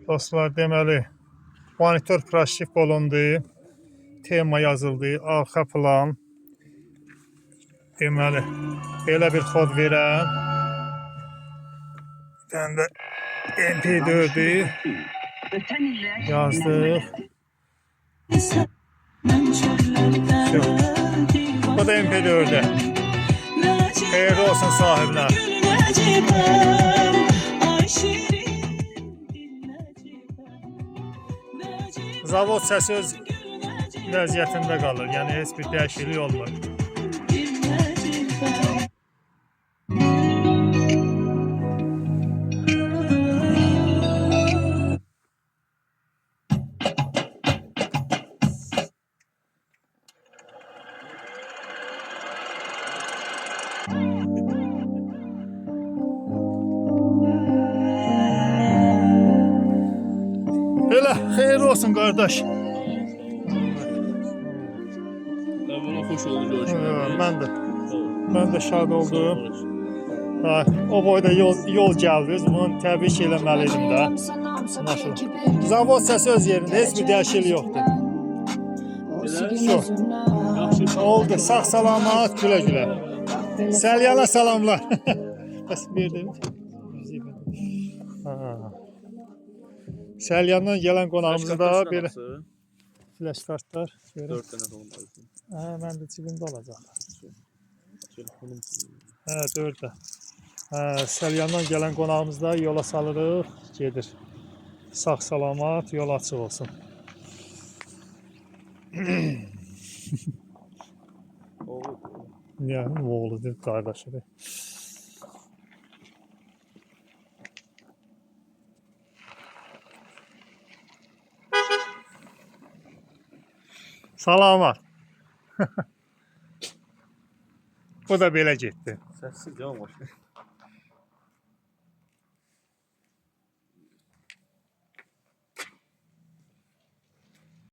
Dostlar, deməli, monitor proşif olundu, tema yazıldı, arxa plan. Deməli, belə bir kod verəm. Bir tane də MP4'ü yazdık. Bu da MP4'e. Hayırlı olsun sahibine. Zavod səsi öz vəziyyətində qalır. Yəni heç bir dəyişiklik olmur. Belə, xeyirli olsun qardaş. Bana hoş oldu görüşmek. Mən də şad oldum. O boyda yol gəldiniz. Bunu təbrik eləməliydim də. Zavod səsi öz yerində, heç bir dəyişiklik yoxdur. Oldu, sağ salamat, gülə gülə. Səlyana salamlar. Bəs verdim. Səlyandan gələn qonağımızı da belə flash kartlar. 4 tane de olmalı. Mən də cibimdə olacaq. Telefonum. 4'də. Səlyandan gələn qonağımız da yola salırıq, gedir. Sağ salamat, yol açıq olsun. Yəni oğludur, qardaşıdır. Salamat. Bu da belə getdi. Sessiz canım hoş.